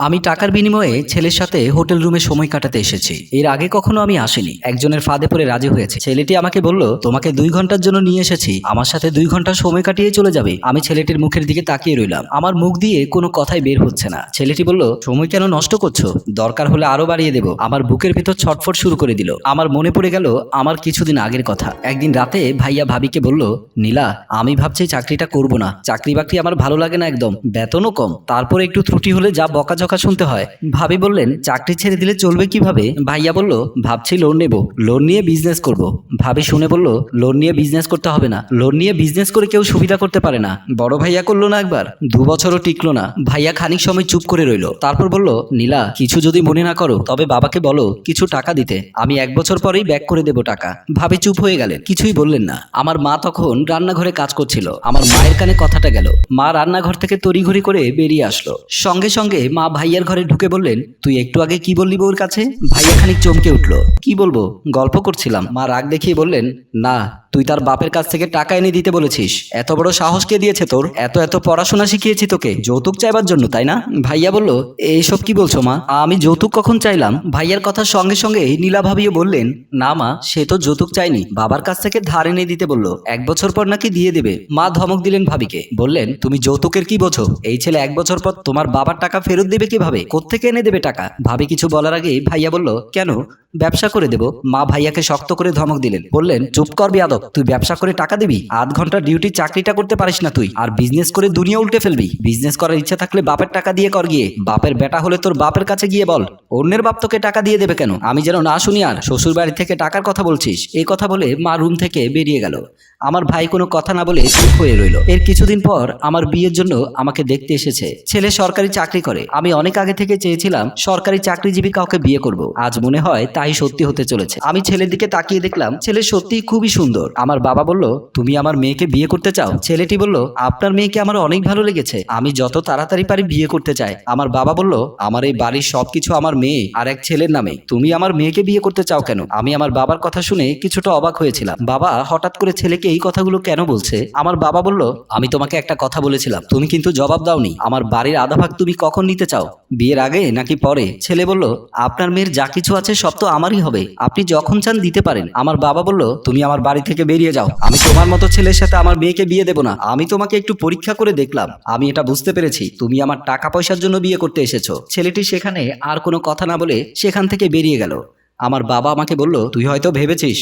আমি টাকার বিনিময়ে ছেলের সাথে হোটেল রুমে সময় কাটাতে এসেছি। এর আগে কখনো আমি আসিনি। একজনের ফাঁদে পড়ে রাজি হয়েছে। ছেলেটি আমাকে বলল, তোমাকে 2 ঘন্টার জন্য নিয়ে এসেছি, আমার সাথে 2 ঘন্টা সময় কাটিয়ে চলে যাবে। আমি ছেলেটির মুখের দিকে তাকিয়ে রইলাম। আমার মুখ দিয়ে কোনো কথাই বের হচ্ছে না। ছেলেটি বলল, সময় কেন নষ্ট করছো? দরকার হলে আরো বাড়িয়ে দেব। আমার বুকের ভিতর ছটফট শুরু করে দিল। আমার মনে পড়ে গেল আমার কিছুদিন আগের কথা। একদিন রাতে ভাইয়া ভাবিকে বলল, নীলা, আমি ভাবছি চাকরিটা করব না। চাকরি বাকরি আমার ভালো লাগে না একদম, বেতনও কম, তারপর একটু ত্রুটি হলে যা বকাঝকা শুনতে হয়। ভাবি বললেন, চাকরি ছেড়ে দিলে চলবে কিভাবে? ভাইয়া বলল, ভাবছি লোন নেব, লোন নিয়ে বিজনেস করব। ভাবি শুনে বলল, লোন নিয়ে বিজনেস করতে হবে না, লোন নিয়ে বিজনেস করে কেউ সুবিধা করতে পারে না। বড় ভাইয়া করলো না একবার, 2 বছরও টিকলো না। ভাইয়া খানিক সময় চুপ করে রইল, তারপর বলল, নীলা, কিছু যদি মনে না করো তবে বাবাকে বলো কিছু টাকা দিতে, আমি 1 বছর পরেই ব্যাক করে দেব টাকা। ভাবি চুপ হয়ে গেলেন, কিছুই বললেন না। আমার মা তখন রান্নাঘরে কাজ করছিল। আমার মায়ের কানে কথাটা গেল। মা রান্নাঘর থেকে তড়িঘড়ি করে বেরিয়ে আসলো। সঙ্গে সঙ্গে মা ভাইয়ার ঘরে ঢুকে বললেন, তুই একটু আগে কি বললি বউর কাছে? ভাইয়া খানিক চমকে উঠলো। কি বলবো, গল্প করছিলাম। মা রাগ দেখিয়ে বললেন, না, তুই তার বাপের কাছ থেকে টাকা এনে দিতে বলেছিস। এত বড় সাহস কে দিয়েছে তোর? এত এত পড়াশোনা শিখিয়েছি তোকে যৌতুক চাইবার জন্য, তাই না? ভাইয়া বলল, এইসব কি বলছো মা? আমি যৌতুক কখন চাইলাম? ভাইয়ার কথার সঙ্গে সঙ্গে নীলা ভাবিও বললেন, না মা, সে তো যৌতুক চাইনি, বাবার কাছ থেকে ধার এনে দিতে বললো, 1 বছর পর নাকি দিয়ে দেবে। মা ধমক দিলেন ভাবিকে, বললেন, তুমি যৌতুকের কি বোঝো? এই ছেলে 1 বছর পর তোমার বাবার টাকা ফেরত দেবে কিভাবে? কোত্থেকে এনে দেবে টাকা? ভাবি কিছু বলার আগে ভাইয়া বলল, কেন, ব্যবসা করে দেব। মা ভাইয়াকে শক্ত করে ধমক দিলেন, বললেন, চুপ কর বেয়াদব, তুই ব্যবসা করে টাকা দিবি? 8 ঘন্টা ডিউটি চাকরিটা করতে পারিস না তুই, আর বিজনেস করে দুনিয়া উল্টে ফেলবি? বিজনেস করার ইচ্ছা থাকলে বাপের টাকা দিয়ে কর গিয়ে। বাপের বেটা হলে তোর বাপের কাছে গিয়ে বল, অন্যের বাপ তোকে টাকা দিয়ে দেবে কেন? আমি যেন না শুনি আর, শ্বশুর বাড়ি থেকে টাকার কথা বলছিস। এই কথা বলে মা রুম থেকে বেরিয়ে গেল। আমার ভাই কোনো কথা না বলে চুপ হয়ে রইল। এর কিছুদিন পর আমার বিয়ের জন্য আমাকে দেখতে এসেছে। ছেলে সরকারি চাকরি করে। আমি অনেক আগে থেকে চেয়েছিলাম সরকারি চাকরিজীবী কাউকে বিয়ে করব। আজ মনে হয় তাই সত্যি হতে চলেছে। আমি ছেলের দিকে তাকিয়ে দেখলাম ছেলে সত্যিই খুবই সুন্দর। আমার বাবা বলল, তুমি আমার মেয়েকে বিয়ে করতে চাও? ছেলেটি বলল, আপনার মেয়েকে আমার অনেক ভালো লেগেছে, আমি যত তাড়াতাড়ি পারি বিয়ে করতে চাই। আমার বাবা বলল, আমার এই বাড়ির সবকিছু আমার মেয়ে আর এক ছেলের নামে, তুমি আমার মেয়েকে বিয়ে করতে চাও কেন? আমি আমার বাবার কথা শুনে কিছুটা অবাক হয়েছিলাম। বাবা হঠাৎ করে ছেলেকে এই কথাগুলো কেন বলছে? আমার বাবা বলল, আমি তোমাকে একটা কথা বলেছিলাম, তুমি কিন্তু জবাব দাওনি। আমার বাড়ির আধা ভাগ তুমি কখন নিতে চাও, বিয়ের আগে নাকি পরে? ছেলে বলল, আপনার মেয়ের যা কিছু আছে সব তো আমারই হবে, আপনি যখন চান দিতে পারেন। আমার বাবা বলল, তুমি আমার বাড়ি থেকে বেরিয়ে যাও, আমি তোমার মতো ছেলের সাথে আমার মেয়েকে বিয়ে দেব না। আমি তোমাকে একটু পরীক্ষা করে দেখলাম, আমি এটা বুঝতে পেরেছি তুমি আমার টাকা পয়সার জন্য বিয়ে করতে এসেছো। ছেলেটি সেখানে আর কোনো কথা না বলে সেখান থেকে বেরিয়ে গেল। আমার বাবা আমাকে বলল, তুই হয়তো ভেবেছিস।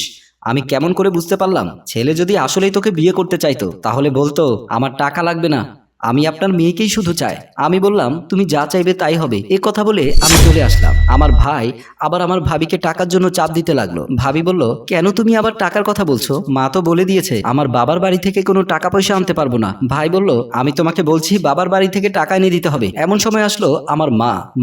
আমি কেমন করে বুঝতে পারলাম? ছেলে যদি আসলেই তোকে বিয়ে করতে চাইতো তাহলে বলতো, আমার টাকা লাগবে না, আমি আপনার মেয়েকেই শুধু চাই। আমি বললাম, তুমি যা চাইবে তাই হবে। এ কথা বলে আমি চলে আসলাম। আমার ভাই আবার আমার ভাবিকে টাকার জন্য চাপ দিতে লাগলো। ভাবি বলল, কেন তুমি আবার টাকার কথা বলছো? মা তো বলে দিয়েছে আমার বাবার বাড়ি থেকে কোনো টাকা পয়সা আনতে পারবো না। ভাই বলল, আমি তোমাকে বলছি বাবার বাড়ি থেকে টাকা এনে দিতে হবে। এমন সময় আসলো আমার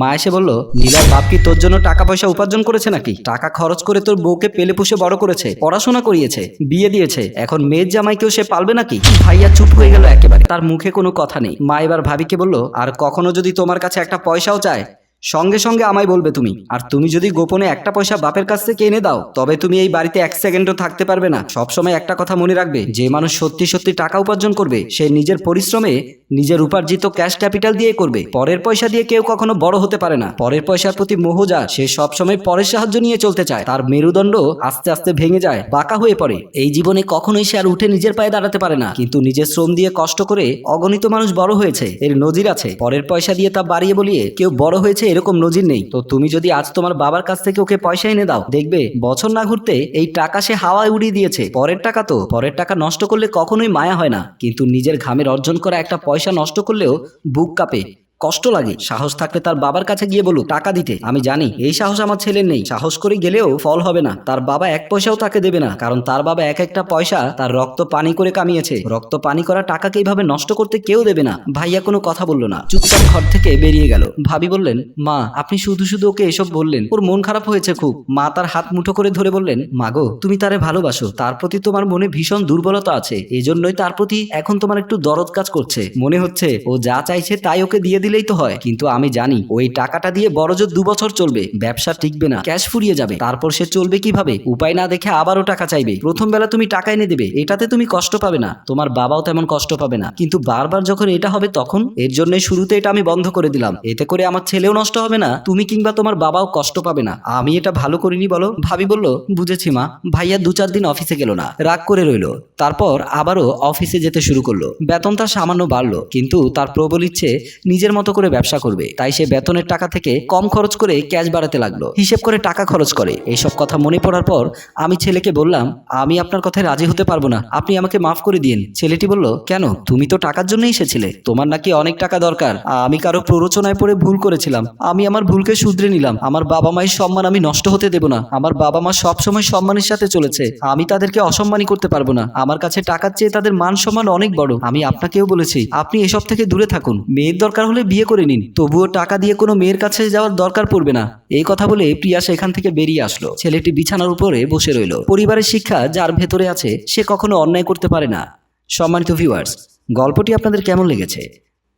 মা এসে বলল, নীলার বাপ কি তোর জন্য টাকা পয়সা উপার্জন করেছে নাকি? টাকা খরচ করে তোর বউকে পেলে পুষে বড় করেছে, পড়াশোনা করিয়েছে, বিয়ে দিয়েছে, এখন মেয়ের জামাইকেও সে পালবে নাকি? ভাইয়া চুপ হয়ে গেল একেবারে, তার মুখে কোনো কথা নেই। মা এবার ভাবিকে বলল, আর কখনো যদি তোমার কাছে একটা পয়সাও চায় সঙ্গে সঙ্গে আমায় বলবে তুমি। আর তুমি যদি গোপনে একটা পয়সা বাপের কাছ থেকে এনে দাও তবে তুমি এই বাড়িতে 1 সেকেন্ডও থাকতে পারবে না। সবসময় একটা কথা মনে রাখবে, যে মানুষ সত্যি সত্যি টাকা উপার্জন করবে সে নিজের পরিশ্রমে নিজের উপার্জিত ক্যাশ ক্যাপিটাল দিয়ে করবে। পরের পয়সা দিয়ে কেউ কখনো বড় হতে পারে না। পরের পয়সার প্রতি মোহ যা, সে সবসময় পরের সাহায্য নিয়ে চলতে চায়, তার মেরুদণ্ড আস্তে আস্তে ভেঙে যায়, বাঁকা হয়ে পড়ে। এই জীবনে কখনোই সে আর উঠে নিজের পায়ে দাঁড়াতে পারে না। কিন্তু নিজের শ্রম দিয়ে কষ্ট করে অগণিত মানুষ বড় হয়েছে, এর নজির আছে। পরের পয়সা দিয়ে তা বাড়িয়ে বলিয়ে কেউ বড় হয়েছে এরকম নজির নেই। তো তুমি যদি আজ তোমার বাবার কাছ থেকে ওকে পয়সা এনে দাও, দেখবে বছর না ঘুরতে এই টাকা সে হাওয়ায় উড়িয়ে দিয়েছে। পরের টাকা তো, পরের টাকা নষ্ট করলে কখনোই মায়া হয় না, কিন্তু নিজের ঘামের অর্জন করা একটা পয়সা নষ্ট করলেও বুক কাঁপে, কষ্ট লাগে। সাহস থাকলে তার বাবার কাছে গিয়ে বলুক টাকা দিতে। আমি জানি এই সাহস আমার ছেলের নেই, সাহস করে গেলেও ফল হবে না। তার বাবা 1 পয়সাও তাকে দেবে না, কারণ তার বাবা এক একটা পয়সা তার রক্ত পানি করে কামিয়েছে। রক্ত পানি করা টাকাকে এইভাবে নষ্ট করতে কেউ দেবে না। ভাইয়া কোনো কথা বলল না, চুপচাপ ঘর থেকে বেরিয়ে গেল। ভাবি বললেন, মা, আপনি শুধু শুধু ওকে এসব বললেন, ওর মন খারাপ হয়েছে খুব। মা তার হাত মুঠো করে ধরে বললেন, মাগো, তুমি তারে ভালোবাসো, তার প্রতি তোমার মনে ভীষণ দুর্বলতা আছে, এজন্যই তার প্রতি এখন তোমার একটু দরদ কাজ করছে। মনে হচ্ছে ও যা চাইছে তাই ওকে দিয়ে দিলেই তো হয়। কিন্তু আমি জানি ওই টাকাটা দিয়ে বড়জোর 2 বছর চলবে, ব্যবসা টিকবে না, ক্যাশ ফুরিয়ে যাবে, তারপর সে চলবে কিভাবে? উপায় না দেখে আবারও টাকা চাইবে। প্রথম বেলা তুমি টাকা এনে দেবে, এটাতে তুমি কষ্ট পাবে না, তোমার বাবাও তেমন কষ্ট পাবে না, কিন্তু বারবার যখন এটা হবে তখন? এর জন্য শুরুতে এটা আমি বন্ধ করে দিলাম। এতে করে আমার ছেলেও নষ্ট হবে না, তুমি কিংবা তোমার বাবাও কষ্ট পাবে না। আমি এটা ভালো করিনি বলো? ভাবি বলল, বুঝেছি মা। ভাইয়া 2-4 দিন অফিসে গেল না, রাগ করে রইল। তারপর আবারও অফিসে যেতে শুরু করলো। বেতন তার সামান্য বাড়লো, কিন্তু তার প্রবল ইচ্ছে নিজের মতো করে ব্যবসা করবে। তাই সে বেতনের টাকা থেকে কম খরচ করে ক্যাশ বাড়াতে লাগলো, হিসেব করে টাকা খরচ করে। এইসব কথা মনে পড়ার পর আমি ছেলেকে বললাম, আমি আপনার কথায় রাজি হতে পারবো না, আপনি আমাকে মাফ করে দিন। ছেলেটি বলল, কেন? তুমি তো টাকার জন্যই এসেছিলে, তোমার নাকি অনেক টাকা দরকার। আমি কারো প্ররোচনায় পড়ে ভুল করেছিলাম, আমি আমার ভুলকে শুধরে নিলাম। আমার বাবা মায়ের সম্মান আমি নষ্ট হতে দেব না। আমার বাবা মা সবসময় সম্মানের সাথে চলেছে, আমি তাদেরকে অসম্মানী করতে পারবো না। আমার কাছে টাকার চেয়ে তাদের মান সম্মান অনেক বড়। আমি আপনাকেও বলেছি, আপনি এসব থেকে দূরে থাকুন। মেয়ের দরকার হলে বিয়ে করে নিন, তবুও টাকা দিয়ে কোনো মেয়ের কাছে যাওয়ার দরকার পড়বে না। এই কথা বলে প্রিয়া সেখান থেকে বেরিয়ে আসলো। ছেলেটি বিছানার উপরে বসে রইল। পরিবারের শিক্ষা যার ভেতরে আছে সে কখনো অন্যায় করতে পারে না। সম্মানিত ভিউয়ার্স, গল্পটি আপনাদের কেমন লেগেছে?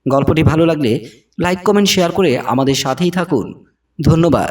গল্পটি ভালো লাগলে লাইক, কমেন্ট, শেয়ার করে আমাদের সাথেই থাকুন। ধন্যবাদ।